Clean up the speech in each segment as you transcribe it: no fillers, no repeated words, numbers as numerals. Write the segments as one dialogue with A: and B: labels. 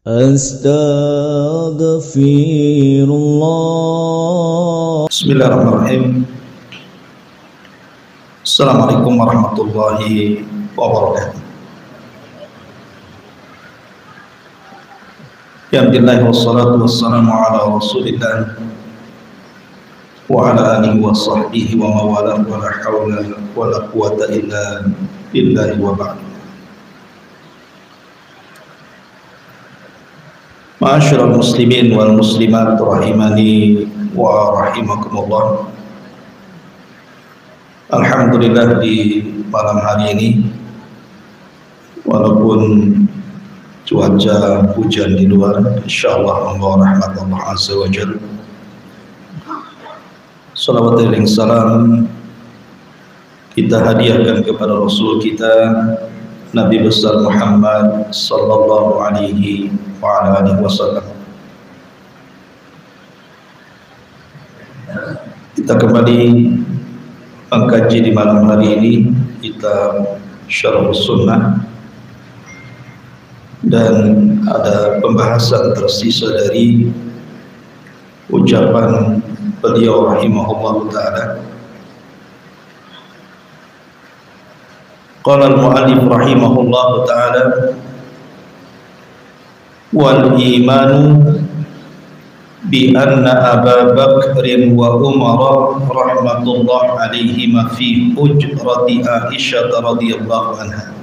A: Astaghfirullah.
B: Bismillahirrahmanirrahim. Assalamualaikum warahmatullahi wabarakatuh. Alhamdulillah wassalatu wassalamu ala rasulillah wa ala alihi wa sahbihi wa mawala wa la hawla wa la quwata illa billahi wa ba'd. Ma'asyiral muslimin wal muslimat rahimani wa rahimakumullah. Alhamdulillah di malam hari ini walaupun cuaca hujan di luar, insyaallah membawa rahmat Allah azza wa jalla. Salawat dan salam kita hadiahkan kepada Rasul kita Nabi besar Muhammad sallallahu alaihi wa ala alihi wasallam. Kita kembali mengkaji di malam hari ini kitab Syarh Sunnah, dan ada pembahasan tersisa dari ucapan beliau rahimahullah ta'ala. Qala al-mu'allif rahimahullah ta'ala, wal imanu bi anna Aba Bakrin wa Umar rahmatullah alaihima fi hujrati Aisyah radhiyallahu anha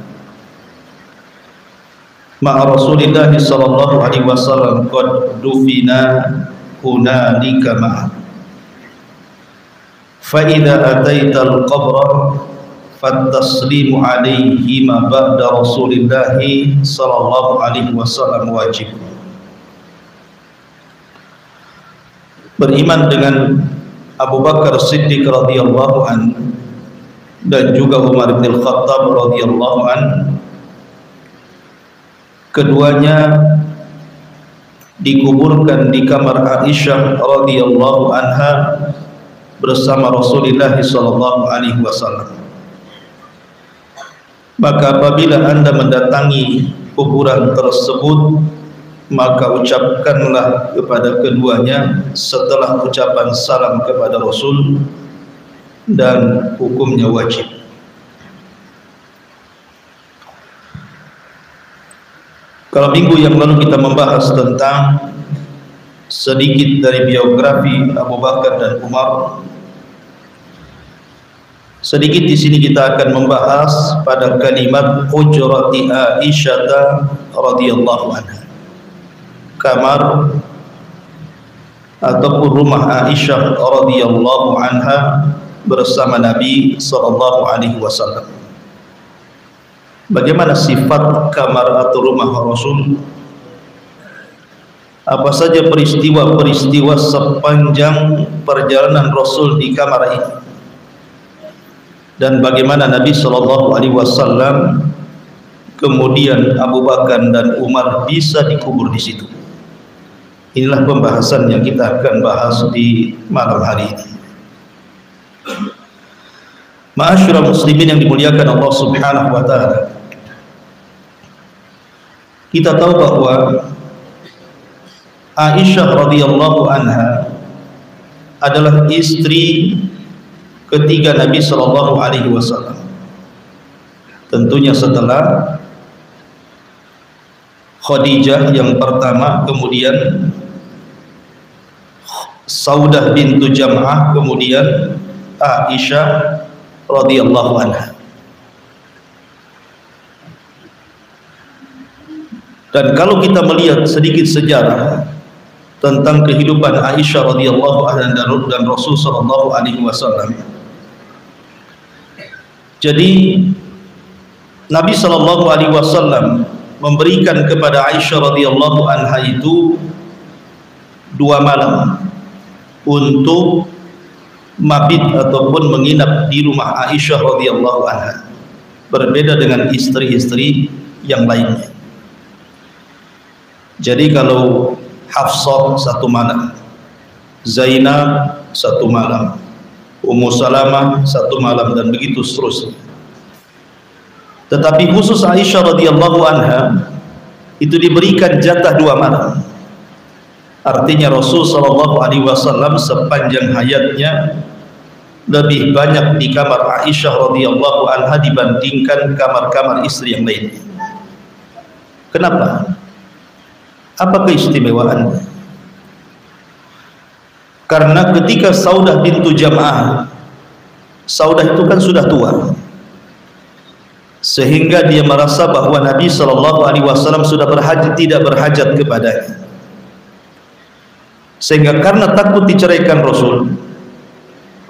B: ma'a Rasulillah sallallahu alaihi wasallam qad dufina hunalika ma'a fa idza ataita al-qabra fattaslimu alaihi ma ba'da Rasulillah sallallahu alaihi wasallam wajib. Beriman dengan Abu Bakar Siddiq radhiyallahu anhu dan juga Umar bin Al-Khattab radhiyallahu anhu, keduanya dikuburkan di kamar Aisyah radhiyallahu anha bersama Rasulullah sallallahu alaihi wasallam. Maka apabila Anda mendatangi kuburan tersebut, maka ucapkanlah kepada keduanya setelah ucapan salam kepada Rasul, dan hukumnya wajib. Kalau minggu yang lalu kita membahas tentang sedikit dari biografi Abu Bakar dan Umar, sedikit di sini kita akan membahas pada kalimat hujrati Aisyah radhiyallahu anha, kamar ataupun rumah Aisyah radhiyallahu anha bersama Nabi sallallahu alaihi wasallam. Bagaimana sifat kamar atau rumah Rasul? Apa saja peristiwa-peristiwa sepanjang perjalanan Rasul di kamar ini? Dan bagaimana Nabi sallallahu alaihi wasallam kemudian Abu Bakar dan Umar bisa dikubur di situ? Inilah pembahasan yang kita akan bahas di malam hari ini. Ma'asyiral muslimin yang dimuliakan Allah Subhanahu wa taala. Kita tahu bahwa Aisyah radhiyallahu anha adalah istri ketiga Nabi sallallahu alaihi wasallam. Tentunya setelah Khadijah yang pertama, kemudian Saudah bintu Jam'ah, kemudian Aisyah radhiyallahu anha. Dan kalau kita melihat sedikit sejarah tentang kehidupan Aisyah radhiyallahu anha dan Rasul sallallahu alaihi wasallam, jadi Nabi sallallahu alaihi wasallam memberikan kepada Aisyah radhiyallahu anha itu 2 malam untuk mabit ataupun menginap di rumah Aisyah radhiyallahu anha, berbeda dengan istri-istri yang lainnya. Jadi kalau Hafsah 1 malam, Zainab 1 malam, Ummu Salamah 1 malam, dan begitu seterusnya. Tetapi khusus Aisyah radhiyallahu anha itu diberikan jatah 2 malam. Artinya Rasul sallallahu alaihi wasallam sepanjang hayatnya lebih banyak di kamar Aisyah radhiyallahu anha dibandingkan kamar-kamar istri yang lainnya. Kenapa? Apa keistimewaannya? Karena ketika Saudah bintu Jam'ah, Saudah itu kan sudah tua, sehingga dia merasa bahwa Nabi sallallahu alaihi wasallam sudah tidak berhajat kepadanya. Sehingga karena takut diceraikan Rasul,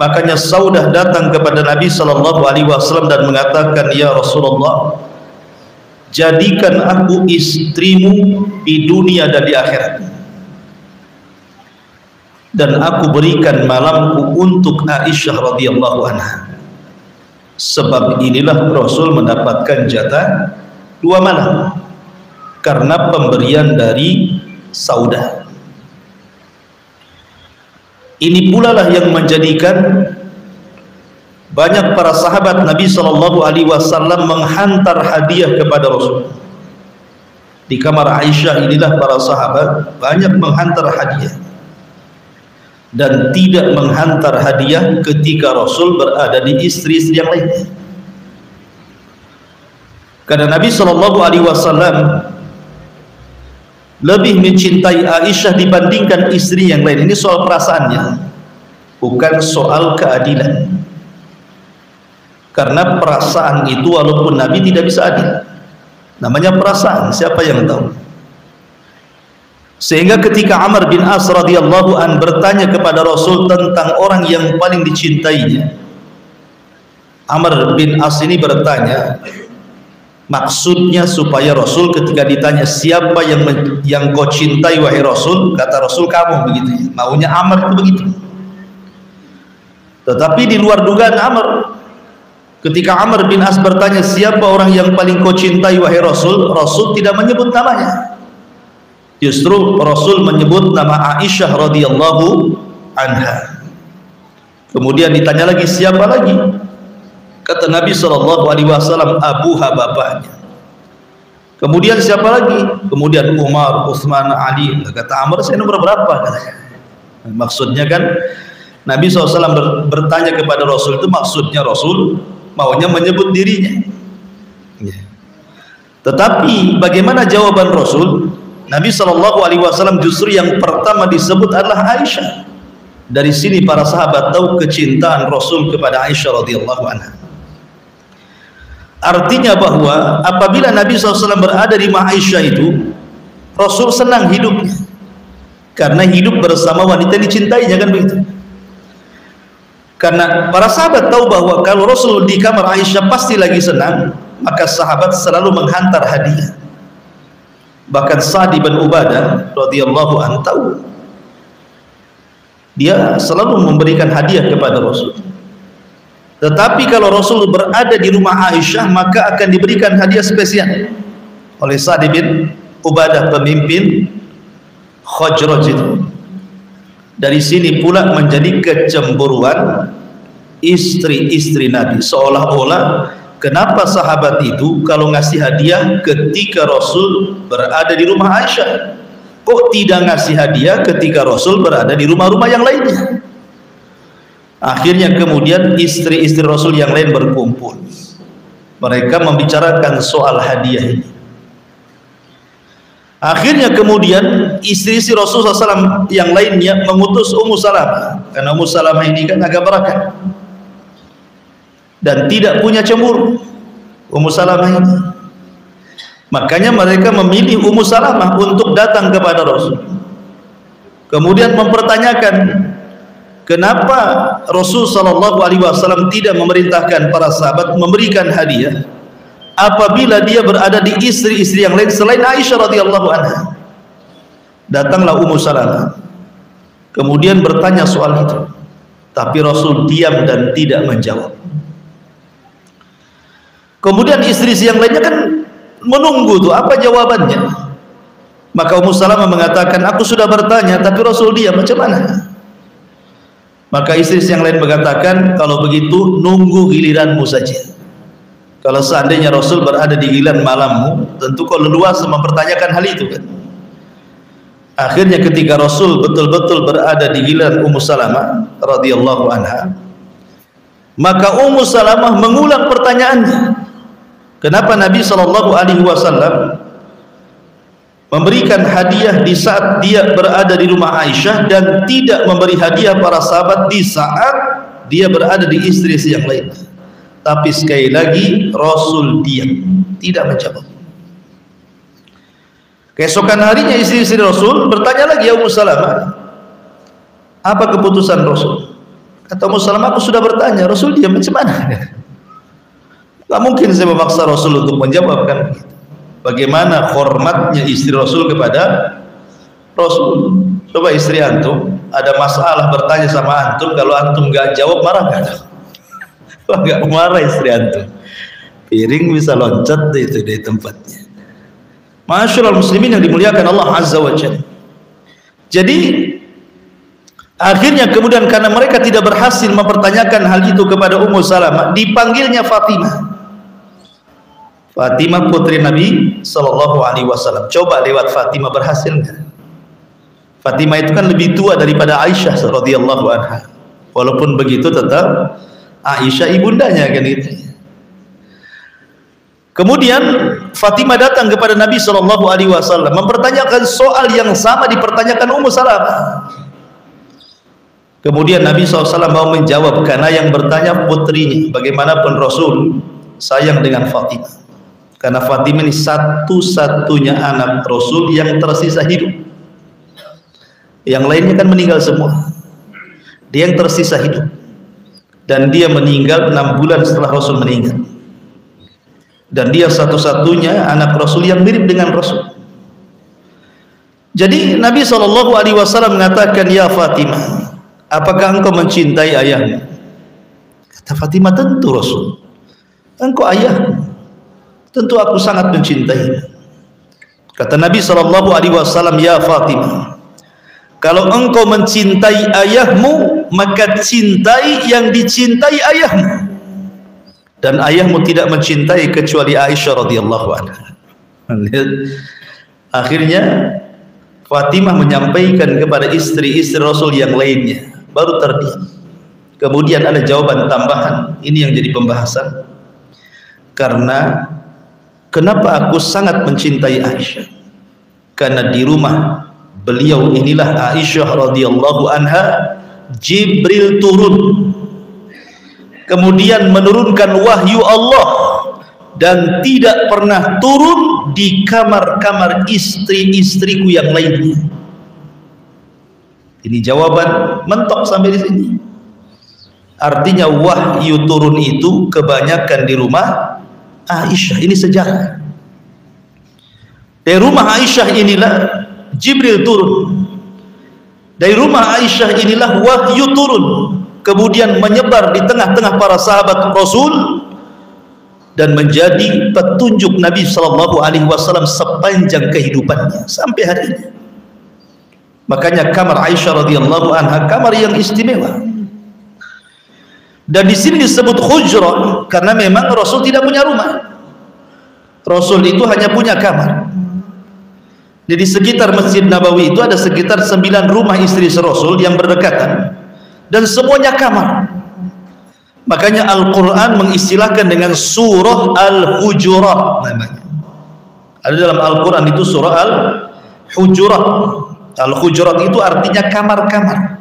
B: makanya Saudah datang kepada Nabi sallallahu alaihi wasallam dan mengatakan, "Ya Rasulullah, jadikan aku istrimu di dunia dan di akhirat, dan aku berikan malamku untuk Aisyah radhiyallahu anha." Sebab inilah Rasul mendapatkan jatah 2 malam karena pemberian dari Saudah. Ini pula lah yang menjadikan banyak para sahabat Nabi sallallahu alaihi wasallam menghantar hadiah kepada Rasul. Di kamar Aisyah inilah para sahabat banyak menghantar hadiah dan tidak menghantar hadiah ketika Rasul berada di istri-istri yang lainnya. Karena Nabi sallallahu alaihi wasallam lebih mencintai Aisyah dibandingkan istri yang lain. Ini soal perasaannya, bukan soal keadilan. Karena perasaan itu walaupun Nabi tidak bisa adil, namanya perasaan, siapa yang tahu? Sehingga ketika Amr bin As radhiyallahu an bertanya kepada Rasul tentang orang yang paling dicintainya, Amr bin As ini bertanya, maksudnya supaya Rasul ketika ditanya siapa yang kau cintai wahai Rasul, kata Rasul kamu, begitu. Maunya Amr itu begitu. Tetapi di luar dugaan Amr, ketika Amr bin As bertanya siapa orang yang paling kau cintai wahai Rasul, Rasul tidak menyebut namanya. Justru Rasul menyebut nama Aisyah radhiyallahu anha. Kemudian ditanya lagi siapa lagi? Kata Nabi sallallahu alaihi wasallam, abuha, bapaknya. Kemudian siapa lagi? Kemudian Umar, Utsman, Ali. Kata Amr, saya nomor berapa? Maksudnya kan Nabi SAW bertanya kepada Rasul, itu maksudnya Rasul maunya menyebut dirinya. Tetapi bagaimana jawaban Rasul? Nabi SAW justru yang pertama disebut adalah Aisyah. Dari sini para sahabat tahu kecintaan Rasul kepada Aisyah radhiyallahu anha. Artinya bahwa apabila Nabi SAW berada di rumah Aisyah itu, Rasul senang hidupnya karena hidup bersama wanita dicintainya, kan begitu. Karena para sahabat tahu bahwa kalau Rasul di kamar Aisyah pasti lagi senang, maka sahabat selalu menghantar hadiah. Bahkan Sa'd bin Ubadah radhiyallahu anhu tahu, dia selalu memberikan hadiah kepada Rasul. Tetapi kalau Rasul berada di rumah Aisyah, maka akan diberikan hadiah spesial oleh Sa'd bin Ubadah, pemimpin Khazraj itu. Dari sini pula menjadi kecemburuan istri-istri Nabi, seolah-olah kenapa sahabat itu kalau ngasih hadiah ketika Rasul berada di rumah Aisyah, kok tidak ngasih hadiah ketika Rasul berada di rumah-rumah yang lainnya? Akhirnya kemudian istri-istri Rasul yang lain berkumpul, mereka membicarakan soal hadiah ini. Akhirnya kemudian istri-istri Rasul SAW yang lainnya mengutus Ummu Salamah, karena Ummu Salamah ini kan agak berakat dan tidak punya cemburu. Ummu Salamah ini, makanya mereka memilih Ummu Salamah untuk datang kepada Rasul, kemudian mempertanyakan kenapa Rasul SAW tidak memerintahkan para sahabat memberikan hadiah apabila dia berada di istri-istri yang lain selain Aisyah radhiyallahu anha. Datanglah Ummu Salamah kemudian bertanya soal itu, tapi Rasul diam dan tidak menjawab. Kemudian istri-istri yang lainnya kan menunggu tuh apa jawabannya. Maka Ummu Salamah mengatakan, aku sudah bertanya tapi Rasul diam, macam mana? Maka istri yang lain mengatakan, kalau begitu nunggu giliranmu saja. Kalau seandainya Rasul berada di giliran malammu, tentu kau leluasa mempertanyakan hal itu kan. Akhirnya ketika Rasul betul-betul berada di giliran Ummu Salamah radhiyallahu anha, maka Ummu Salamah mengulang pertanyaannya. Kenapa Nabi SAW memberikan hadiah di saat dia berada di rumah Aisyah dan tidak memberi hadiah para sahabat di saat dia berada di istri yang lain? Tapi sekali lagi Rasul diam, tidak menjawab. Keesokan harinya istri-istri Rasul bertanya lagi, ya Ummu Salamah, apa keputusan Rasul? Kata Ummu Salamah, aku sudah bertanya. Rasul diam, macam mana? Tak mungkin saya memaksa Rasul untuk menjawab kan. Bagaimana hormatnya istri Rasul kepada Rasul. Coba istri antum ada masalah bertanya sama antum, kalau antum gak jawab marah gak? Gak marah istri antum, piring bisa loncat itu di tempatnya. Masyaallah muslimin yang dimuliakan Allah Azza wa Jalla. Jadi akhirnya kemudian karena mereka tidak berhasil mempertanyakan hal itu kepada Ummu Salamah, dipanggilnya Fatimah. Fatimah putri Nabi Sallallahu Alaihi Wasallam. Coba lewat Fatimah berhasil nggak? Fatimah itu kan lebih tua daripada Aisyah radhiyallahu anha. Walaupun begitu tetap Aisyah ibundanya kan itu. Kemudian Fatimah datang kepada Nabi Sallallahu Alaihi Wasallam mempertanyakan soal yang sama dipertanyakan Ummu Salamah. Kemudian Nabi SAW mau menjawab karena yang bertanya putrinya. Bagaimanapun Rasul sayang dengan Fatimah. Karena Fatimah ini satu-satunya anak Rasul yang tersisa hidup. Yang lainnya kan meninggal semua. Dia yang tersisa hidup. Dan dia meninggal 6 bulan setelah Rasul meninggal. Dan dia satu-satunya anak Rasul yang mirip dengan Rasul. Jadi Nabi SAW mengatakan, ya Fatimah, apakah engkau mencintai ayahmu? Kata Fatimah, tentu Rasul. Engkau ayahmu. Tentu aku sangat mencintai. Kata Nabi SAW, ya Fatimah, kalau engkau mencintai ayahmu, maka cintai yang dicintai ayahmu. Dan ayahmu tidak mencintai kecuali Aisyah radhiyallahu anha. Akhirnya Fatimah menyampaikan kepada istri-istri Rasul yang lainnya, baru terdiam. Kemudian ada jawaban tambahan. Ini yang jadi pembahasan. Karena kenapa aku sangat mencintai Aisyah? Karena di rumah beliau inilah Aisyah radhiyallahu anha Jibril turun, kemudian menurunkan wahyu Allah, dan tidak pernah turun di kamar-kamar istri-istriku yang lainnya. Ini jawaban mentok sampai di sini. Artinya wahyu turun itu kebanyakan di rumah Aisyah. Ini sejarah. Dari rumah Aisyah inilah Jibril turun. Dari rumah Aisyah inilah wahyu turun, kemudian menyebar di tengah-tengah para sahabat Rasul dan menjadi petunjuk Nabi Sallallahu Alaihi Wasallam sepanjang kehidupannya sampai hari ini. Makanya kamar Aisyah radhiyallahu anha kamar yang istimewa. Dan di sini disebut hujrah karena memang Rasul tidak punya rumah. Rasul itu hanya punya kamar. Jadi sekitar Masjid Nabawi itu ada sekitar 9 rumah istri Rasul yang berdekatan dan semuanya kamar. Makanya Al-Quran mengistilahkan dengan surah Al-Hujurat namanya. Ada dalam Al-Quran itu surah Al-Hujurat. Al-Hujurat itu artinya kamar-kamar.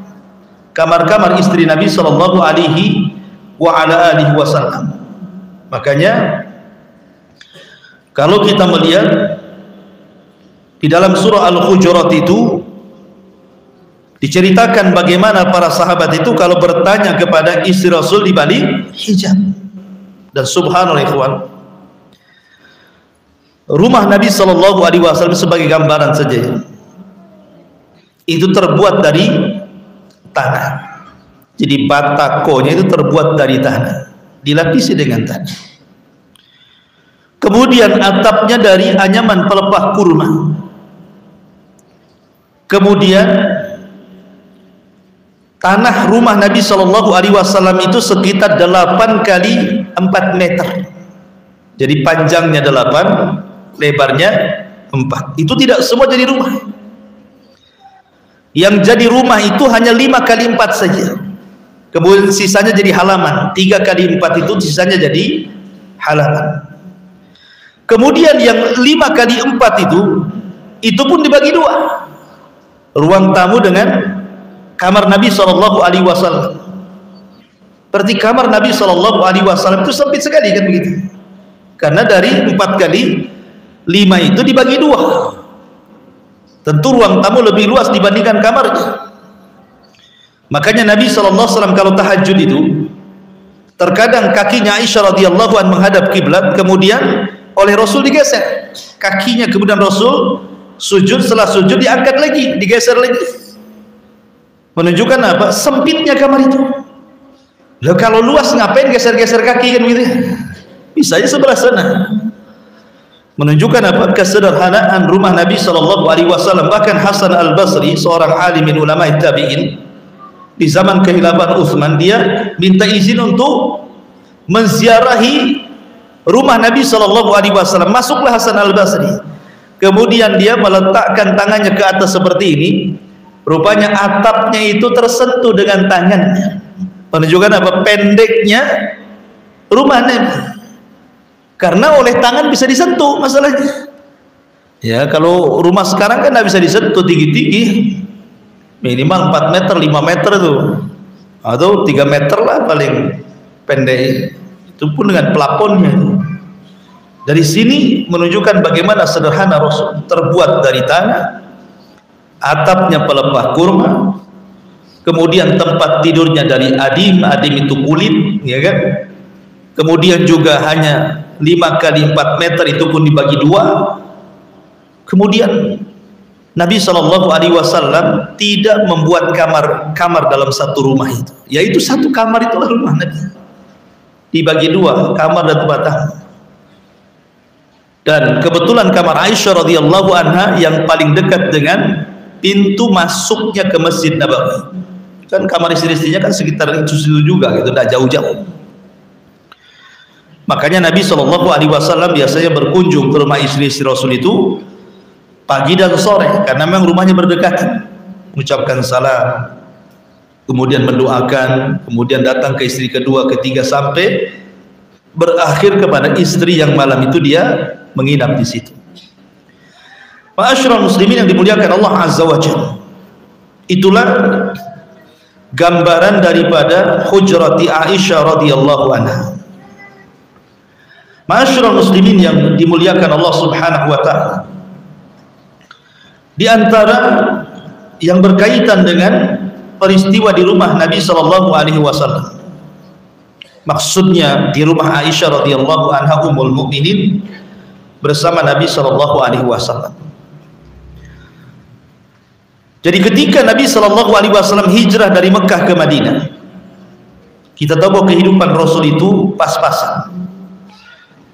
B: Kamar-kamar istri Nabi Sallallahu Alaihi Wasallam. Makanya kalau kita melihat di dalam surah Al-Hujurat itu diceritakan bagaimana para sahabat itu kalau bertanya kepada istri Rasul di balik hijab. Dan subhanallah ikhwan, rumah Nabi Sallallahu Alaihi Wasallam sebagai gambaran saja itu terbuat dari tanah. Jadi batakonya itu terbuat dari tanah, dilapisi dengan tanah. Kemudian atapnya dari anyaman pelepah kurma. Kemudian tanah rumah Nabi Sallallahu Alaihi Wasallam itu sekitar 8 kali 4 meter. Jadi panjangnya 8, lebarnya 4. Itu tidak semua jadi rumah. Yang jadi rumah itu hanya 5 kali 4 saja. Kemudian sisanya jadi halaman. 3 kali 4 itu sisanya jadi halaman. Kemudian yang 5 kali 4 itu pun dibagi 2. Ruang tamu dengan kamar Nabi SAW. Berarti kamar Nabi SAW itu sempit sekali kan begitu. Karena dari 4 kali 5 itu dibagi 2. Tentu ruang tamu lebih luas dibandingkan kamarnya. Makanya Nabi SAW kalau tahajud itu terkadang kakinya Aisyah radhiyallahu anha menghadap kiblat, kemudian oleh Rasul digeser kakinya, kemudian Rasul sujud, setelah sujud diangkat lagi, digeser lagi, menunjukkan apa? Sempitnya kamar itu. Loh, kalau luas ngapain geser-geser kaki kan gitu? Bisa aja sebelah sana. Menunjukkan apa? Kesederhanaan rumah Nabi SAW. Bahkan Hasan Al-Basri, seorang alim min ulama tabi'in, di zaman kehilafan Utsman, dia minta izin untuk menziarahi rumah Nabi SAW. Masuklah Hasan Al-Basri, kemudian dia meletakkan tangannya ke atas seperti ini. Rupanya atapnya itu tersentuh dengan tangannya, menunjukkan apa? Pendeknya rumah Nabi. Karena oleh tangan bisa disentuh masalahnya. Ya, kalau rumah sekarang kan tidak bisa disentuh, tinggi-tinggi, minimal 4 meter, 5 meter tuh, atau 3 meter lah paling pendek. Itu pun dengan plafonnya. Dari sini menunjukkan bagaimana sederhana Rasul. Terbuat dari tanah, atapnya pelepah kurma, kemudian tempat tidurnya dari adim itu kulit, ya kan? Kemudian juga hanya 5 kali 4 meter, itu pun dibagi 2. Kemudian Nabi SAW tidak membuat kamar dalam satu rumah itu, yaitu satu kamar itulah rumah Nabi, dibagi 2, kamar dan tempat tamu. Dan kebetulan kamar Aisyah radhiyallahu anha yang paling dekat dengan pintu masuknya ke Masjid Nabawi. Kan kamar istri-istrinya kan sekitar itu juga gitu, tidak jauh-jauh. Makanya Nabi SAW biasanya berkunjung ke rumah istri-istri Rasul itu pagi dan sore, karena memang rumahnya berdekatan. Mengucapkan salam, kemudian mendoakan, kemudian datang ke istri kedua, ketiga, sampai berakhir kepada istri yang malam itu dia menginap di situ. Ma'asyiral muslimin yang dimuliakan Allah Azza wa Jalla, itulah gambaran daripada hujrati Aisyah radhiyallahu anha. Ma'asyiral muslimin yang dimuliakan Allah Subhanahu wa taala, di antara yang berkaitan dengan peristiwa di rumah Nabi sallallahu alaihi wasallam, maksudnya di rumah Aisyah radhiyallahu anha ummul mukminin bersama Nabi sallallahu alaihi wasallam. Jadi ketika Nabi sallallahu alaihi wasallam hijrah dari Mekah ke Madinah, kita tahu bahwa kehidupan Rasul itu pas-pasan.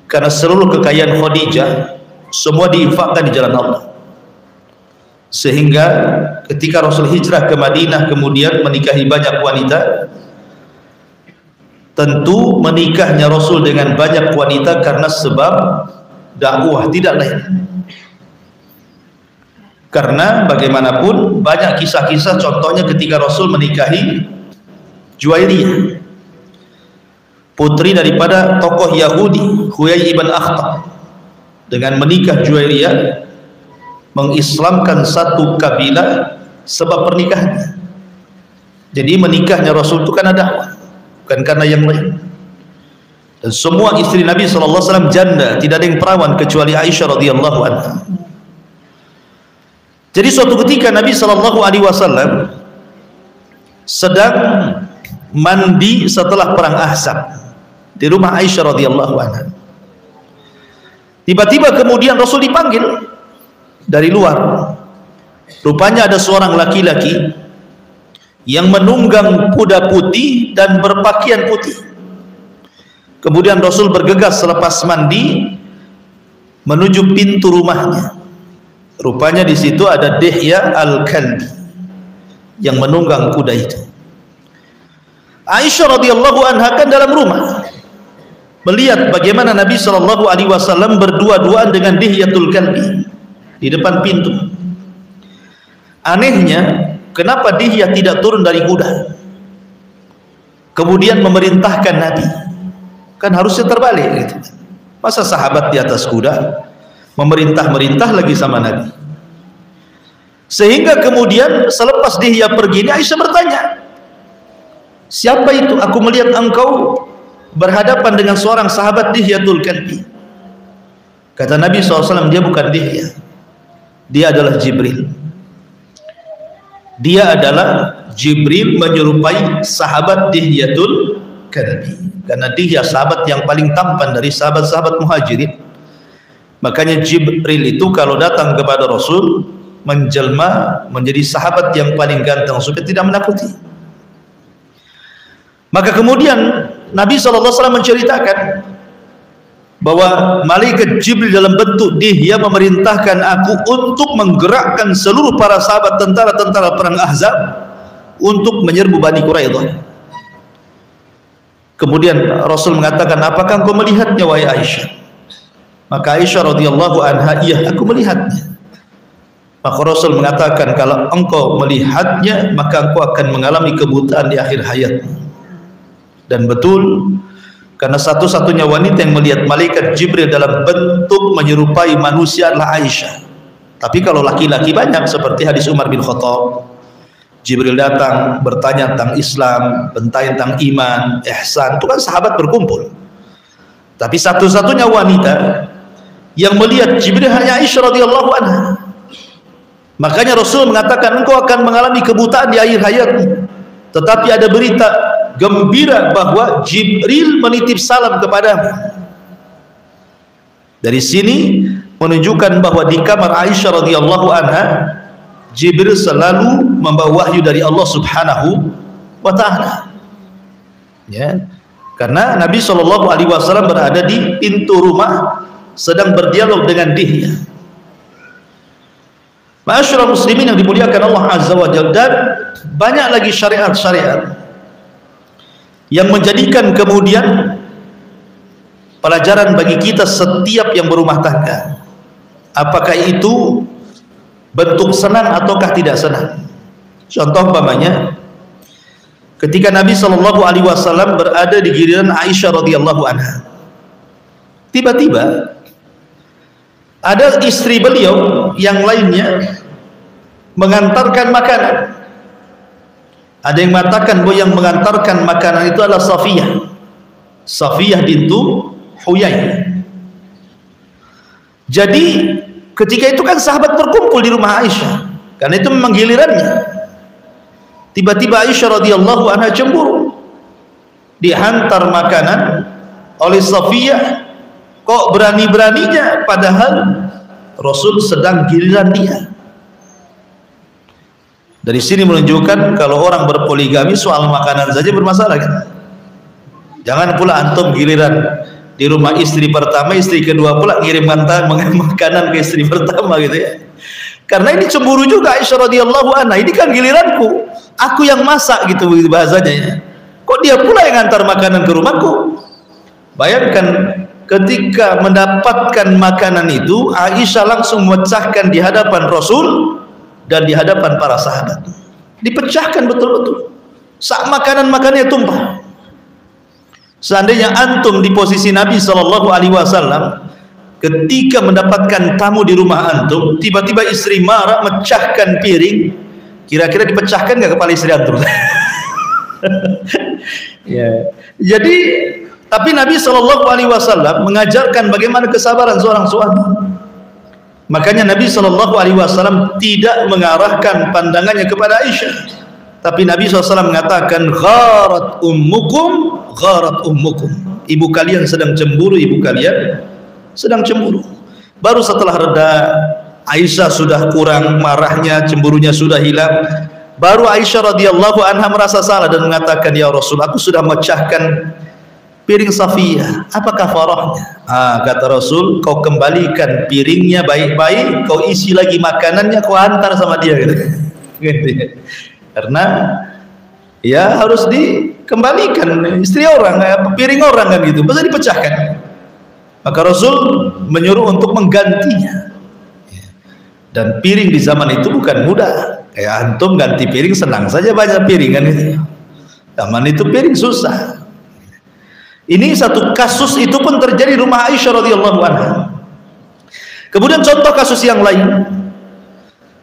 B: Karena seluruh kekayaan Khadijah semua diinfakkan di jalan Allah. Sehingga ketika Rasul hijrah ke Madinah kemudian menikahi banyak wanita, tentu menikahnya Rasul dengan banyak wanita karena sebab dakwah, tidak lain. Karena bagaimanapun banyak kisah-kisah, contohnya ketika Rasul menikahi Juwairiyah, putri daripada tokoh Yahudi Huyai ibn Akhtab. Dengan menikah Juwairiyah mengislamkan satu kabilah sebab pernikahannya. Jadi menikahnya Rasul itu karena dakwah, bukan karena yang lain. Dan semua istri Nabi SAW janda, tidak ada yang perawan kecuali Aisyah radhiyallahu anha. Jadi suatu ketika Nabi SAW sedang mandi setelah perang Ahzab di rumah Aisyah radhiyallahu anha. Tiba-tiba kemudian Rasul dipanggil dari luar. Rupanya ada seorang laki-laki yang menunggang kuda putih dan berpakaian putih. Kemudian Rasul bergegas selepas mandi menuju pintu rumahnya. Rupanya di situ ada Dihya Al-Kalbi yang menunggang kuda itu. Aisyah radhiyallahu anha kan dalam rumah. melihat bagaimana Nabi Shallallahu Alaihi Wasallam berdua-duaan dengan Dihyatul Kalbi di depan pintu. Anehnya, kenapa Dihyah tidak turun dari kuda kemudian memerintahkan Nabi? Kan harusnya terbalik gitu. Masa sahabat di atas kuda memerintah lagi sama Nabi? Sehingga kemudian selepas Dihyah pergi, Aisyah bertanya, siapa itu? Aku melihat engkau berhadapan dengan seorang sahabat Dihyatul Kalbi. Kata Nabi SAW, dia bukan Dihyah, dia adalah Jibril. Dia adalah Jibril menyerupai sahabat Dihyatul Kalbi. Karena Dihyah sahabat yang paling tampan dari sahabat-sahabat Muhajirin. Makanya Jibril itu kalau datang kepada Rasul menjelma menjadi sahabat yang paling ganteng supaya tidak menakuti. Maka kemudian Nabi SAW menceritakan bahwa malaikat Jibril dalam bentuk Dihyah memerintahkan aku untuk menggerakkan seluruh para sahabat tentara-tentara perang Ahzab untuk menyerbu Bani Quraidah. Kemudian Rasul mengatakan, apakah engkau melihatnya wahai Aisyah? Maka Aisyah radhiyallahu anha, iya aku melihatnya. Maka Rasul mengatakan, kalau engkau melihatnya maka engkau akan mengalami kebutaan di akhir hayatmu. Dan betul, karena satu-satunya wanita yang melihat malaikat Jibril dalam bentuk menyerupai manusia adalah Aisyah. Tapi kalau laki-laki banyak, seperti hadis Umar bin Khattab, Jibril datang bertanya tentang Islam, bertanya tentang iman, ihsan, itu kan sahabat berkumpul. Tapi satu-satunya wanita yang melihat Jibril hanya Aisyah radhiyallahu anha. Makanya Rasul mengatakan, engkau akan mengalami kebutaan di akhir hayatmu. Tetapi ada berita gembira bahwa Jibril menitip salam kepadamu. Dari sini menunjukkan bahwa di kamar Aisyah radhiyallahu anha Jibril selalu membawa wahyu dari Allah Subhanahu wa taala. Ya. Karena Nabi Shallallahu alaihi wasallam berada di pintu rumah sedang berdialog dengan Dihyah. Ma'asyiral muslimin yang dimuliakan Allah Azza wa Jalla, dan banyak lagi syariat-syariat yang menjadikan kemudian pelajaran bagi kita setiap yang berumah tangga. Apakah itu bentuk senang ataukah tidak senang? Contoh umpamanya, ketika Nabi Shallallahu Alaihi Wasallam berada di giliran Aisyah radhiyallahu anha, tiba-tiba ada istri beliau yang lainnya mengantarkan makanan. Ada yang mengatakan bahwa yang mengantarkan makanan itu adalah Safiyah bintu Huyai. Jadi ketika itu kan sahabat berkumpul di rumah Aisyah, karena itu memang gilirannya. Tiba-tiba Aisyah radhiyallahu anha cemburu, dihantar makanan oleh Safiyah. Kok berani-beraninya padahal Rasul sedang giliran dia. Dari sini menunjukkan kalau orang berpoligami soal makanan saja bermasalah kan? Jangan pula antum giliran di rumah istri pertama, istri kedua pula ngirim makanan ke istri pertama gitu ya. Karena ini cemburu juga Aisyah radhiyallahu anha. Ini kan giliranku, aku yang masak gitu bahasanya ya. Kok dia pula yang antar makanan ke rumahku? Bayangkan ketika mendapatkan makanan itu, Aisyah langsung memecahkan di hadapan Rasul dan di hadapan para sahabat. Dipecahkan betul-betul. Sak makanan-makanannya tumpah. Seandainya antum di posisi Nabi Shallallahu Alaihi Wasallam, ketika mendapatkan tamu di rumah antum, tiba-tiba istri marah mecahkan piring, kira-kira dipecahkan nggak kepala istri antum? Ya. Jadi, tapi Nabi Shallallahu Alaihi Wasallam mengajarkan bagaimana kesabaran seorang suami. Makanya Nabi Shallallahu Alaihi Wasallam tidak mengarahkan pandangannya kepada Aisyah, tapi Nabi SAW mengatakan, gharat ummukum, ibu kalian sedang cemburu, ibu kalian sedang cemburu. Baru setelah reda, Aisyah sudah kurang marahnya, cemburunya sudah hilang, baru Aisyah radhiyallahu anha merasa salah dan mengatakan, ya Rasul, aku sudah memecahkan piring Safiyah, apa kafarahnya? Kata Rasul, kau kembalikan piringnya baik-baik, kau isi lagi makanannya, kau hantar sama dia gitu. Karena ya harus kembalikan istri orang, piring orang kan gitu, masa dipecahkan. Maka Rasul menyuruh untuk menggantinya. Dan piring di zaman itu bukan mudah. Kayak antum ganti piring senang saja, banyak piring kan itu. Zaman itu piring susah. Ini satu kasus, itu pun terjadi di rumah Aisyah radhiyallahu anha. Kemudian contoh kasus yang lain.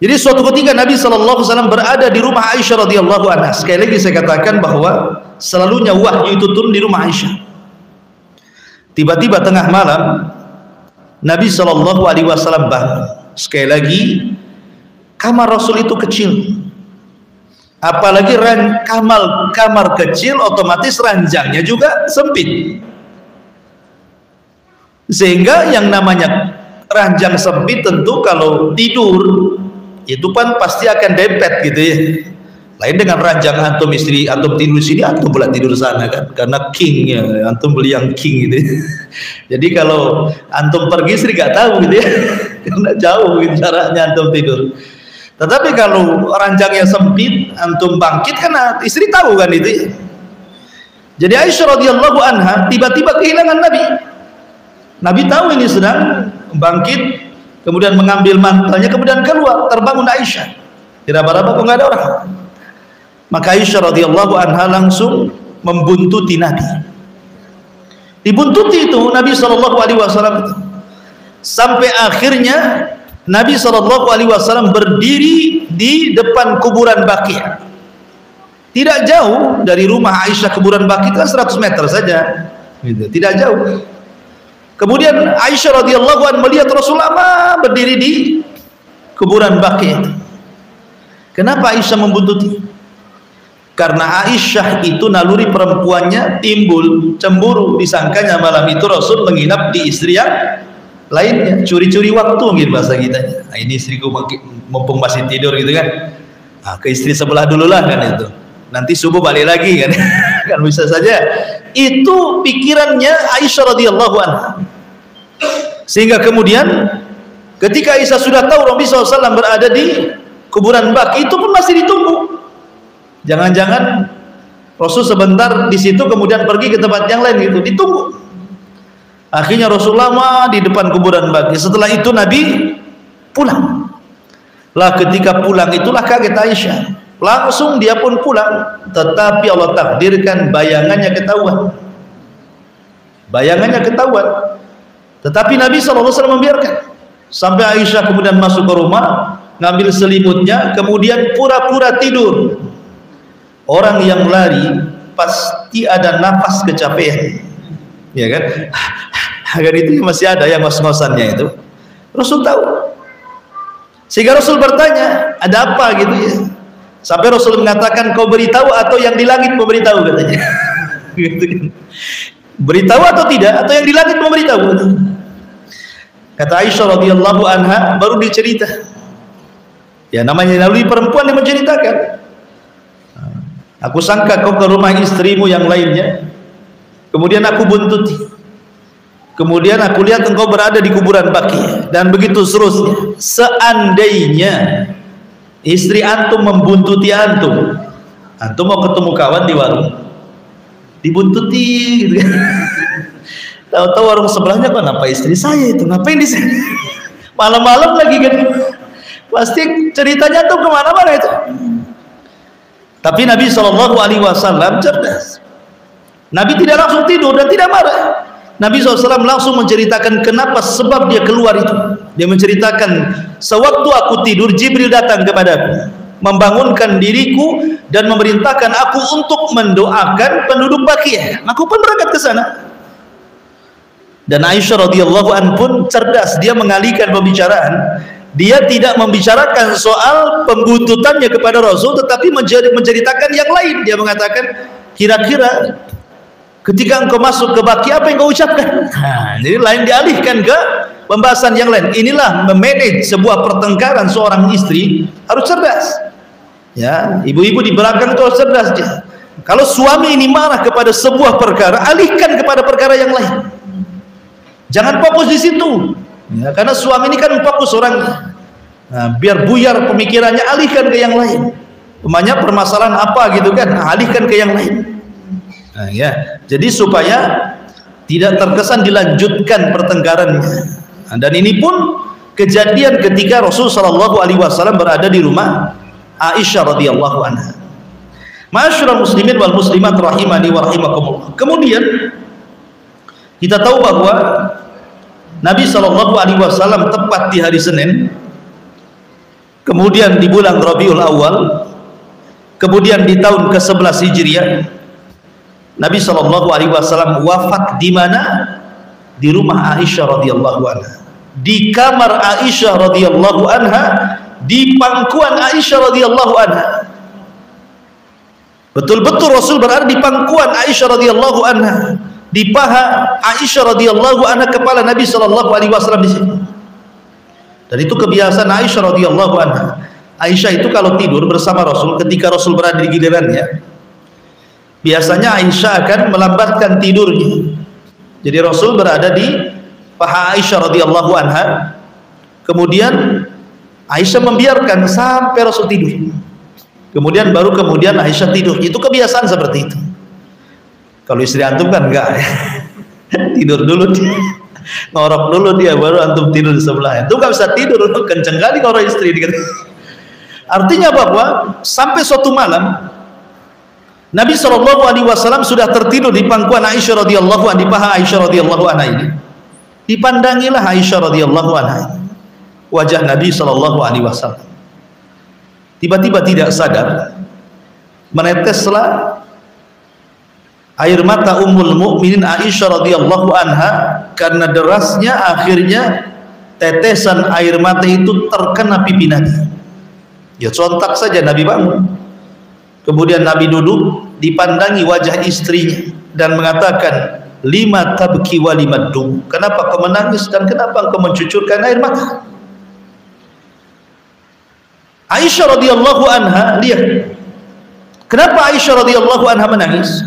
B: Jadi suatu ketika Nabi SAW berada di rumah Aisyah radhiyallahu anha. Sekali lagi saya katakan bahwa selalunya wahyu itu turun di rumah Aisyah. Tiba-tiba tengah malam Nabi SAW bangun. Sekali lagi, kamar Rasul itu kecil. Apalagi kamar kecil, otomatis ranjangnya juga sempit. Sehingga yang namanya ranjang sempit tentu kalau tidur itu kan pasti akan dempet gitu ya. Lain dengan ranjang antum istri antum tidur sini, antum pula tidur sana kan, karena kingnya antum beli yang king gitu ya. Jadi kalau antum pergi istri gak tahu gitu ya, karena jauh gitu jaraknya antum tidur. Tetapi kalau ranjangnya sempit, antum bangkit kan istri tahu kan itu ya. Jadi Aisyah radhiyallahu anha tiba-tiba kehilangan Nabi. Nabi tahu ini sedang bangkit, kemudian mengambil mantelnya, kemudian keluar, terbangun Aisyah. Diraba-raba kok nggak ada orang. Maka Aisyah radhiyallahu anha langsung membuntuti Nabi. Dibuntuti itu Nabi SAW sampai akhirnya Nabi SAW berdiri di depan kuburan Baqi'. Tidak jauh dari rumah Aisyah kuburan Baqi' kan 100 meter saja, gitu. Tidak jauh. Kemudian Aisyah radhiyallahu anha melihat Rasulullah berdiri di kuburan Baqi'. Kenapa Aisyah membuntuti? Karena Aisyah itu naluri perempuannya timbul cemburu, disangkanya malam itu Rasul menginap di istri yang lainnya, curi-curi waktu mungkin bahasa kita. Nah, ini istriku mumpung masih tidur gitu kan, ke istri sebelah dulu lah kan itu, nanti subuh balik lagi kan. Kan bisa saja itu pikirannya Aisyah radhiyallahu anha. Sehingga kemudian ketika Aisyah sudah tahu Nabi SAW berada di kuburan Baqi', itu pun masih ditunggu. Jangan-jangan Rasul sebentar di situ kemudian pergi ke tempat yang lain gitu, ditunggu. Akhirnya Rasulullah di depan kuburan Baqi'. Setelah itu Nabi pulang. Lah ketika pulang itulah kaget Aisyah. Langsung dia pun pulang, tetapi Allah takdirkan bayangannya ketahuan. Bayangannya ketahuan. Tetapi Nabi SAW membiarkan sampai Aisyah kemudian masuk ke rumah, ngambil selimutnya, kemudian pura-pura tidur. Orang yang lari pasti ada nafas kecapean, ya kan? Agar itu masih ada yang ngos-ngosannya itu. Rasul tahu. Sehingga Rasul bertanya, ada apa gitu ya? Sampai Rasul mengatakan, kau beritahu atau yang di langit memberitahu, katanya. Gitu kan. Beritahu atau tidak, atau yang di langit memberitahu. Kata Aisyah radhiyallahu anha, baru dicerita. Ya namanya naluri perempuan yang menceritakan. Aku sangka kau ke rumah istrimu yang lainnya, kemudian aku buntuti. Kemudian aku lihat engkau berada di kuburan Baqi', dan begitu seterusnya. Seandainya istri antum membuntuti antum, antum mau ketemu kawan di warung, dibuntuti gitu kan. Tahu-tahu warung sebelahnya, kok kenapa istri saya itu ngapain di sini? Malam-malam lagi kan, pasti ceritanya tuh kemana-mana itu. Tapi Nabi SAW cerdas. Nabi tidak langsung tidur dan tidak marah. Nabi SAW langsung menceritakan kenapa sebab dia keluar itu. Dia menceritakan, sewaktu aku tidur Jibril datang kepadaku, membangunkan diriku dan memerintahkan aku untuk mendoakan penduduk Baqi'. Aku pun berangkat ke sana. Dan Aisyah radhiyallahu anha pun cerdas, dia mengalihkan pembicaraan. Dia tidak membicarakan soal pembuntutannya kepada Rasul, tetapi menceritakan yang lain. Dia mengatakan, kira-kira ketika engkau masuk ke Baqi', apa yang kau ucapkan? Nah, jadi lain dialihkan ke pembahasan yang lain. Inilah memanage sebuah pertengkaran seorang istri, harus cerdas. Ya, ibu-ibu di belakang itu harus cerdas dia. Kalau suami ini marah kepada sebuah perkara, alihkan kepada perkara yang lain. Jangan fokus di situ. Ya, karena suami ini kan fokus orangnya. Nah, biar buyar pemikirannya, alihkan ke yang lain. Umpamanya permasalahan apa gitu kan, alihkan ke yang lain. Nah, ya, jadi supaya tidak terkesan dilanjutkan pertengkarannya. Nah, dan ini pun kejadian ketika Rasul sallallahu alaihi wasallam berada di rumah Aisyah radhiyallahu anha. Ma'asyiral muslimin wal muslimat rahimani wa rahimakumullah. Kemudian kita tahu bahwa Nabi sallallahu alaihi wasallam tepat di hari Senin, kemudian di bulan Rabiul Awal, kemudian di tahun ke-11 Hijriah, Nabi sallallahu alaihi wasallam wafat di mana? Di rumah Aisyah radhiyallahu anha. Di kamar Aisyah radhiyallahu anha, di pangkuan Aisyah radhiyallahu anha. Betul-betul Rasul berada di pangkuan Aisyah radhiyallahu anha, di paha Aisyah radhiyallahu anha, kepala Nabi sallallahu alaihi wasallam di sini. Dan itu kebiasaan Aisyah radhiyallahu anha. Aisyah itu kalau tidur bersama Rasul, ketika Rasul berada di gilirannya, biasanya Aisyah akan melambatkan tidurnya. Jadi Rasul berada di paha Aisyah radhiyallahu anha, kemudian Aisyah membiarkan sampai Rasul tidur. Kemudian Aisyah tidur. Itu kebiasaan seperti itu. Kalau istri antum kan enggak ya. Tidur dulu dia, ngorok dulu dia, baru antum tidur di sebelahnya. Itu enggak bisa tidur, kenceng kali kalau istri. Artinya bahwa sampai suatu malam Nabi SAW sudah tertidur di pangkuan Aisyah radhiyallahu anha, di paha Aisyah radhiyallahu anha ini. Dipandangilah Aisyah radhiyallahu anha wajah Nabi SAW. Tiba-tiba tidak sadar meneteslah air mata Ummul Mukminin Aisyah radhiyallahu anha, karena derasnya akhirnya tetesan air mata itu terkena pipi Nabi. Ya sontak saja Nabi bangun. Kemudian Nabi duduk, dipandangi wajah istrinya dan mengatakan, lima tabki wa lima dum, kenapa kau menangis dan kenapa kau mencucurkan air mata? Aisyah radhiyallahu anha, lihat kenapa Aisyah radhiyallahu anha menangis.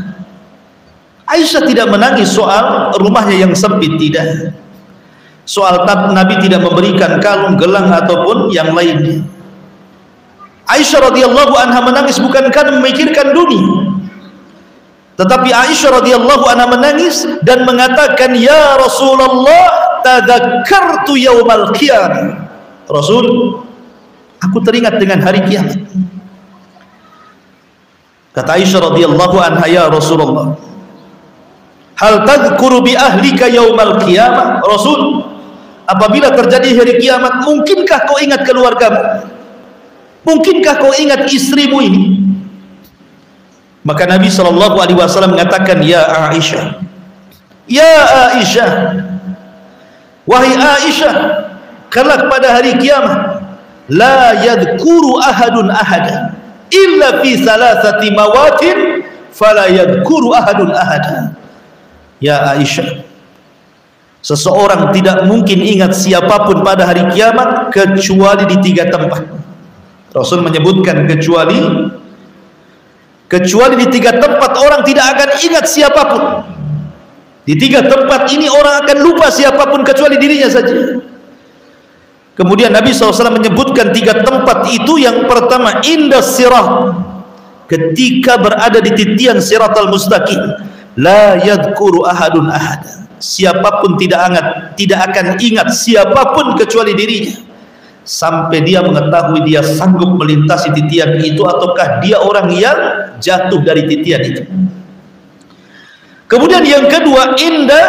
B: Aisyah tidak menangis soal rumahnya yang sempit, tidak. Soal Nabi tidak memberikan kalung, gelang ataupun yang lainnya. Aisyah radhiyallahu anha menangis bukan karena memikirkan dunia, tetapi Aisyah radhiyallahu anha menangis dan mengatakan, ya Rasulullah, tadzakartu yaumal qiyamah. Rasul, aku teringat dengan hari kiamat. Kata Aisyah radhiyallahu anha, ya Rasulullah, hal tadhkuru bi ahlika yaumal qiyamah? Rasul, apabila terjadi hari kiamat, mungkinkah kau ingat keluargamu? Mungkinkah kau ingat istrimu ini? Maka Nabi SAW mengatakan, ya Aisyah, ya Aisyah, wahai Aisyah, kelak pada hari kiamat, la yadhkuru ahadun ahada illa fi thalathati mawatin fala yadhkuru ahadun ahada. Ya Aisyah, seseorang tidak mungkin ingat siapapun pada hari kiamat kecuali di 3 tempat. Rasul menyebutkan kecuali di 3 tempat orang tidak akan ingat siapapun. Di 3 tempat ini orang akan lupa siapapun kecuali dirinya saja. Kemudian Nabi SAW menyebutkan 3 tempat itu. Yang pertama, indas sirat, ketika berada di titian siratal mustaqim, la yadhkuru ahadun ahada, siapapun tidak akan ingat siapapun kecuali dirinya, sampai dia mengetahui dia sanggup melintasi titian itu ataukah dia orang yang jatuh dari titian itu. Kemudian yang kedua, inda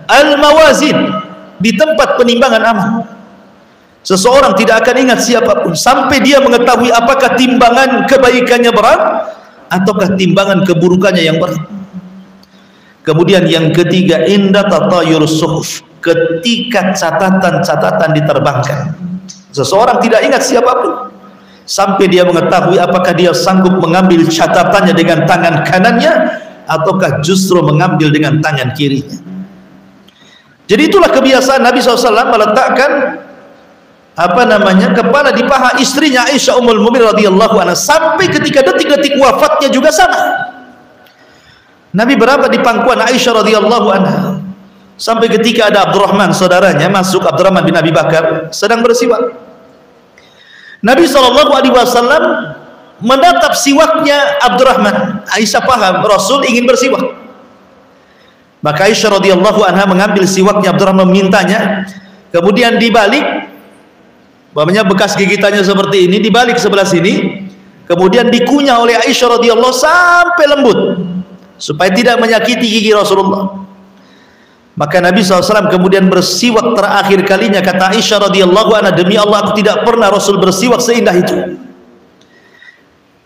B: al-mawazin, di tempat penimbangan amal. Seseorang tidak akan ingat siapapun sampai dia mengetahui apakah timbangan kebaikannya berat ataukah timbangan keburukannya yang berat. Kemudian yang ketiga, inda tatayurus suhuf, ketika catatan-catatan diterbangkan. Seseorang tidak ingat siapapun sampai dia mengetahui apakah dia sanggup mengambil catatannya dengan tangan kanannya ataukah justru mengambil dengan tangan kirinya. Jadi itulah kebiasaan Nabi SAW meletakkan kepala di paha istrinya Aisyah Ummul Mukminin radhiyallahu anha sampai ketika detik-detik wafatnya juga sama. Nabi berada di pangkuan Aisyah radhiyallahu anha sampai ketika ada Abdurrahman saudaranya masuk, Abdurrahman bin Abi Bakar sedang bersiwak. Nabi SAW menatap siwaknya Abdurrahman. Aisyah paham Rasul ingin bersiwak. Maka Aisyah radhiyallahu anha mengambil siwaknya Abdurrahman, memintanya, kemudian dibalik, umpamanya bekas gigitannya seperti ini, dibalik sebelah sini, kemudian dikunyah oleh Aisyah radhiyallahu sampai lembut supaya tidak menyakiti gigi Rasulullah. Maka Nabi SAW kemudian bersiwak terakhir kalinya. Kata Aisyah radhiyallahu anha, demi Allah aku tidak pernah Rasul bersiwak seindah itu.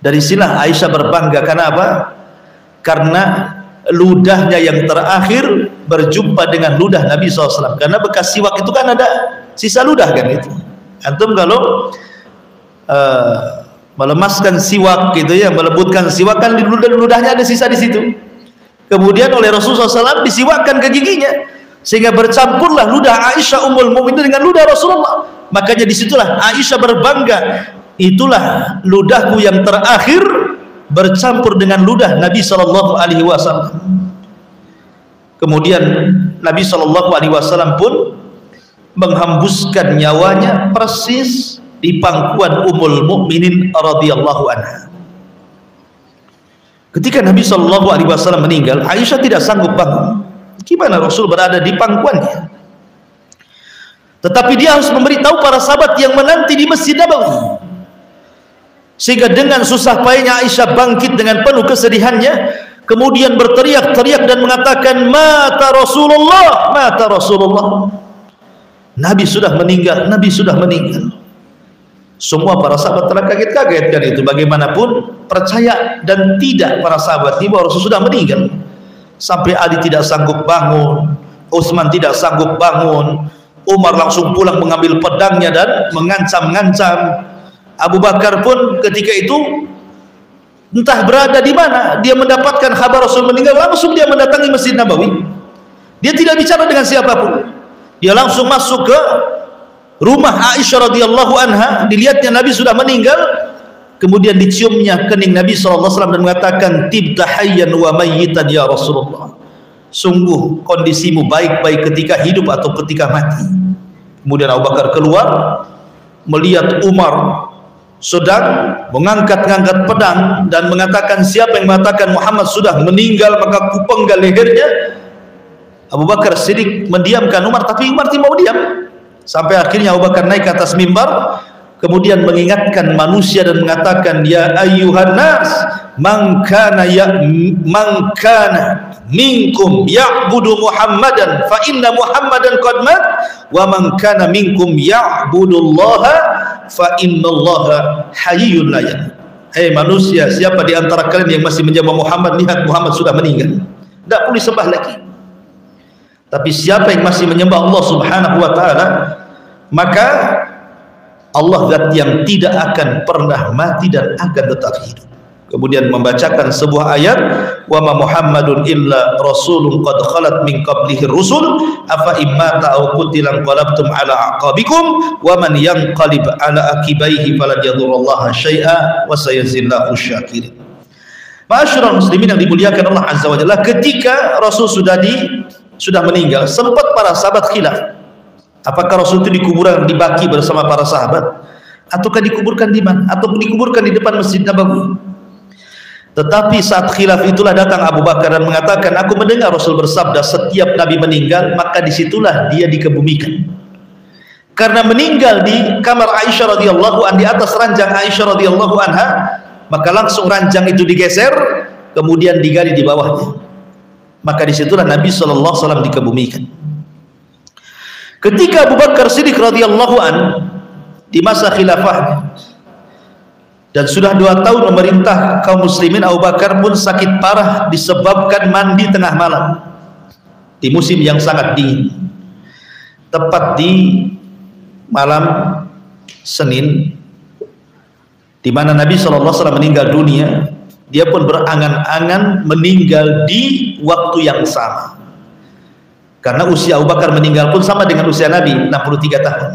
B: Dari sinilah Aisyah berbangga. Karena apa? Karena ludahnya yang terakhir berjumpa dengan ludah Nabi SAW. Karena bekas siwak itu kan ada sisa ludah kan itu. Antum kalau melemaskan siwak gitu ya, melembutkan siwak kan ludahnya ada sisa di situ. Kemudian oleh Rasulullah SAW disiwakkan ke giginya, sehingga bercampurlah ludah Aisyah Ummul Mukminin dengan ludah Rasulullah. Makanya disitulah Aisyah berbangga, itulah ludahku yang terakhir bercampur dengan ludah Nabi Sallallahu Alaihi Wasallam. Kemudian Nabi Sallallahu Alaihi Wasallam pun menghembuskan nyawanya persis di pangkuan Ummul Mukminin radhiyallahu anha. Ketika Nabi Shallallahu Alaihi Wasallam meninggal, Aisyah tidak sanggup bangun. Gimana Rasul berada di pangkuannya? Tetapi dia harus memberitahu para sahabat yang menanti di Masjid Nabawi. Sehingga dengan susah payahnya Aisyah bangkit dengan penuh kesedihannya, kemudian berteriak-teriak dan mengatakan, mata Rasulullah, mata Rasulullah. Nabi sudah meninggal, Nabi sudah meninggal. Semua para sahabat telah kaget-kaget kan itu. Bagaimanapun percaya dan tidak para sahabat ini bahwa Rasul sudah meninggal. Sampai Ali tidak sanggup bangun, Utsman tidak sanggup bangun, Umar langsung pulang mengambil pedangnya dan mengancam-ngancam. Abu Bakar pun ketika itu entah berada di mana, dia mendapatkan kabar Rasul meninggal, langsung dia mendatangi Masjid Nabawi. Dia tidak bicara dengan siapapun, dia langsung masuk ke rumah Aisyah radhiyallahu anha. Dilihatnya Nabi sudah meninggal, kemudian diciumnya kening Nabi SAW dan mengatakan, tibta hayyan wa mayyitan ya Rasulullah, sungguh kondisimu baik-baik ketika hidup atau ketika mati. Kemudian Abu Bakar keluar melihat Umar sedang mengangkat-ngangkat pedang dan mengatakan, siapa yang mengatakan Muhammad sudah meninggal maka kupenggal lehernya. Abu Bakar sedikit mendiamkan Umar, tapi Umar tidak mau diam. Sampai akhirnya Abu Bakar naik ke atas mimbar, kemudian mengingatkan manusia dan mengatakan, ya ayyuhan nas, man kana minkum ya'budu Muhammadan fa inna Muhammadan qad mat, wa man kana minkum ya'budullaha fa innallaha hayyun la yamut. Hei manusia, siapa di antara kalian yang masih menyembah Muhammad, lihat Muhammad sudah meninggal, tidak boleh sembah lagi. Tapi siapa yang masih menyembah Allah Subhanahu wa taala, maka Allah zat yang tidak akan pernah mati dan akan tetap hidup. Kemudian membacakan sebuah ayat, wa ma Muhammadun illa rasulun qad khalat min qablihi rusul afa immata aw qutila qalabtum ala aqabikum wa man yanqalib ala akibaihi falan yadurrallaha syai'a wa sayazillahu syakirin. Ma'asyiral muslimin yang dimuliakan Allah Azza wa Jalla, ketika Rasul sudah meninggal, sempat para sahabat khilaf, apakah Rasul itu dikuburkan di Baqi bersama para sahabat, ataukah dikuburkan di mana, atau dikuburkan di depan Masjid Nabawi. Tetapi saat khilaf itulah datang Abu Bakar dan mengatakan, aku mendengar Rasul bersabda, setiap Nabi meninggal maka disitulah dia dikebumikan. Karena meninggal di kamar Aisyah radhiyallahu anha, di atas ranjang Aisyah radhiyallahu anha, maka langsung ranjang itu digeser, kemudian digali di bawahnya. Maka disitulah Nabi SAW dikebumikan. Ketika Abu Bakar Siddiq radhiyallahu an di masa khilafahnya dan sudah 2 tahun memerintah kaum muslimin, Abu Bakar pun sakit parah disebabkan mandi tengah malam di musim yang sangat dingin. Tepat di malam Senin di mana Nabi SAW meninggal dunia, dia pun berangan-angan meninggal di waktu yang sama. Karena usia Abu Bakar meninggal pun sama dengan usia Nabi, 63 tahun.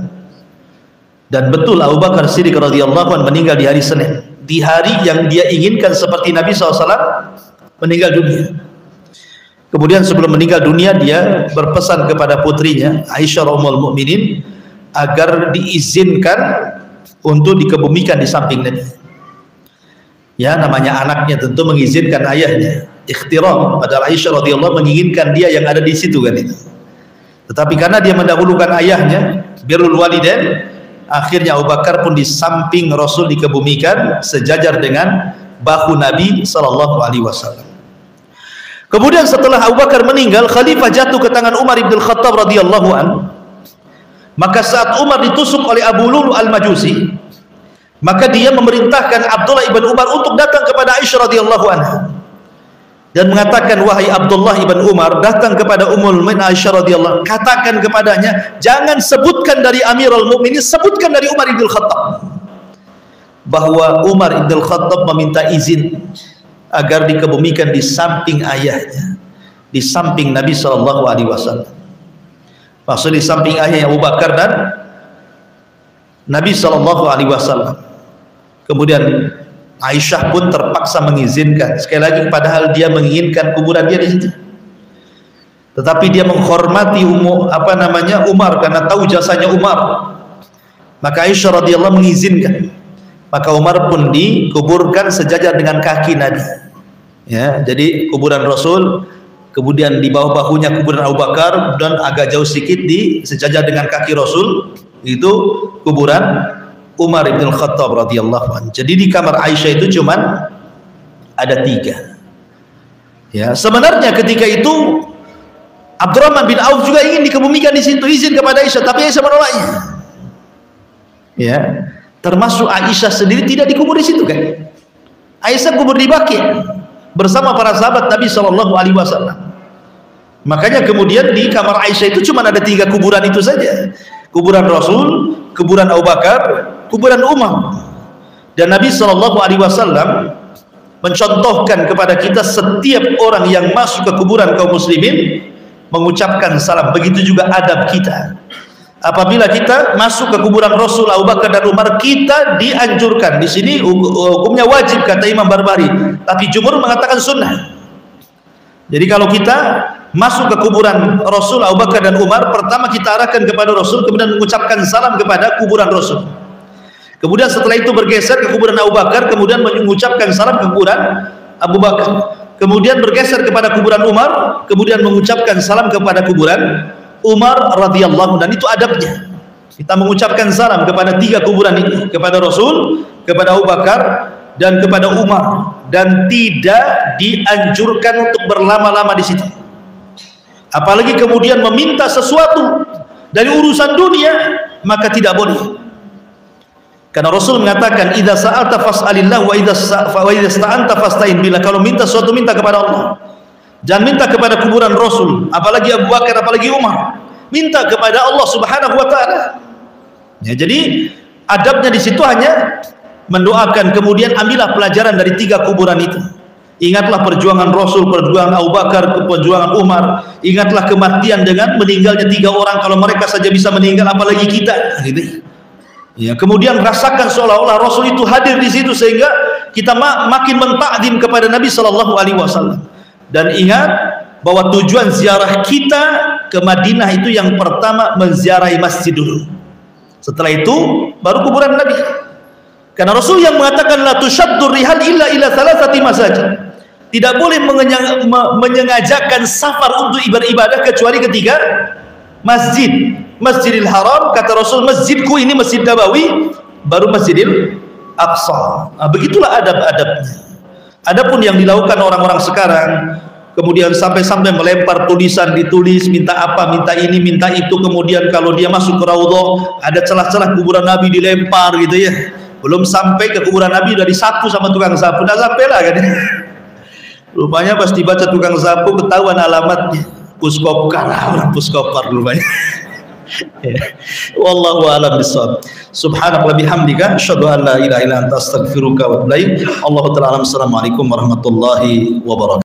B: Dan betul Abu Bakar Siddiq radhiyallahu anhu meninggal di hari Senin, di hari yang dia inginkan seperti Nabi SAW meninggal dunia. Kemudian sebelum meninggal dunia, dia berpesan kepada putrinya Aisyah Ummul Mukminin agar diizinkan untuk dikebumikan di samping Nabi. Ya, namanya anaknya tentu mengizinkan ayahnya. Ikhtiram, padahal Aisyah radhiyallahu menginginkan dia yang ada di situ kan itu. Tetapi karena dia mendahulukan ayahnya, birrul walidain, akhirnya Abu Bakar pun di samping Rasul dikebumikan sejajar dengan bahu Nabi sallallahu alaihi wasallam. Kemudian setelah Abu Bakar meninggal, khalifah jatuh ke tangan Umar ibn Khattab radhiyallahu an. Maka saat Umar ditusuk oleh Abu Lulu al-Majusi, maka dia memerintahkan Abdullah ibn Umar untuk datang kepada Aisyah radhiyallahu anha dan mengatakan, wahai Abdullah ibn Umar, datang kepada Ummul Mukminin Aisyah radhiyallahu, katakan kepadanya, jangan sebutkan dari Amirul Mukminin, sebutkan dari Umar ibn Khattab, bahwa Umar ibn Khattab meminta izin agar dikebumikan di samping ayahnya, di samping Nabi sallallahu alaihi wasallam. Maksud di samping ayahnya Abu Bakar dan Nabi sallallahu alaihi wasallam. Kemudian Aisyah pun terpaksa mengizinkan. Sekali lagi, padahal dia menginginkan kuburan dia di situ. Tetapi dia menghormati Umar karena tahu jasanya Umar. Maka Aisyah radhiyallahu mengizinkan. Maka Umar pun dikuburkan sejajar dengan kaki Nabi. Ya, jadi kuburan Rasul, kemudian di bawah bahunya kuburan Abu Bakar, dan agak jauh sedikit di sejajar dengan kaki Rasul itu kuburan Umar ibn Khattab radhiyallahu anhu. Jadi di kamar Aisyah itu cuman ada 3. Ya, sebenarnya ketika itu Abdurrahman bin Auf juga ingin dikebumikan di situ, izin kepada Aisyah, tapi Aisyah menolaknya. Ya, termasuk Aisyah sendiri tidak dikubur di situ kan? Aisyah kubur di Baqi bersama para sahabat Nabi sallallahu alaihi wasallam. Makanya kemudian di kamar Aisyah itu cuma ada 3 kuburan itu saja. Kuburan Rasul, kuburan Abu Bakar, kuburan Umar. Dan Nabi sallallahu alaihi wasallam mencontohkan kepada kita setiap orang yang masuk ke kuburan kaum muslimin mengucapkan salam. Begitu juga adab kita. Apabila kita masuk ke kuburan Rasul, Abu Bakar dan Umar, kita dianjurkan. Di sini hukumnya wajib kata Imam Barbari, tapi jumhur mengatakan sunnah. Jadi kalau kita masuk ke kuburan Rasul, Abu Bakar dan Umar, pertama kita arahkan kepada Rasul, kemudian mengucapkan salam kepada kuburan Rasul. Kemudian setelah itu bergeser ke kuburan Abu Bakar, kemudian mengucapkan salam ke kuburan Abu Bakar. Kemudian bergeser kepada kuburan Umar, kemudian mengucapkan salam kepada kuburan Umar radhiyallahu, dan itu adabnya. Kita mengucapkan salam kepada 3 kuburan ini, kepada Rasul, kepada Abu Bakar, dan kepada Umar, dan tidak dianjurkan untuk berlama-lama di situ. Apalagi kemudian meminta sesuatu dari urusan dunia, maka tidak boleh. Karena Rasul mengatakan, idza sa'alta fas'alillah wa idza sta'anta fasta'in billah. Kalau minta sesuatu, minta kepada Allah. Jangan minta kepada kuburan Rasul, apalagi Abu Bakar, apalagi Umar. Minta kepada Allah Subhanahu wa taala. Ya, jadi adabnya di situ hanya mendoakan, kemudian ambillah pelajaran dari 3 kuburan itu. Ingatlah perjuangan Rasul, perjuangan Abu Bakar, perjuangan Umar. Ingatlah kematian dengan meninggalnya 3 orang. Kalau mereka saja bisa meninggal, apalagi kita, gitu. Ya, kemudian rasakan seolah-olah Rasul itu hadir di situ, sehingga kita makin mentakdim kepada Nabi sallallahu alaihi wasallam. Dan ingat bahwa tujuan ziarah kita ke Madinah itu yang pertama menziarahi masjid dulu. Setelah itu baru kuburan Nabi. Karena Rasul yang mengatakan la tushaddur rihal illa ila thalathati masajid. Tidak boleh menyengajakan safar untuk beribadah kecuali ketiga masjid. Masjidil Haram, kata Rasul, masjidku ini Masjid Nabawi, baru Masjidil Aqsa. Nah, begitulah adab-adabnya. Adapun yang dilakukan orang-orang sekarang, kemudian sampai-sampai melempar tulisan, ditulis minta apa, minta ini, minta itu, kemudian kalau dia masuk ke Raudhah ada celah-celah kuburan Nabi dilempar gitu ya. Belum sampai ke kuburan Nabi udah disapu sama tukang sapu, udah sampai lah kan. Rupanya pas dibaca tukang sapu ketahuan alamatnya, Puskopkar, orang Puskopkar rupanya. Wallahu a'lam bishawab. Subhanaka wa bihamdika asyhadu an la ilaha illa anta astaghfiruka wa atubu ilaik. Allahu ta'ala alam. Assalamualaikum warahmatullahi wabarakatuh.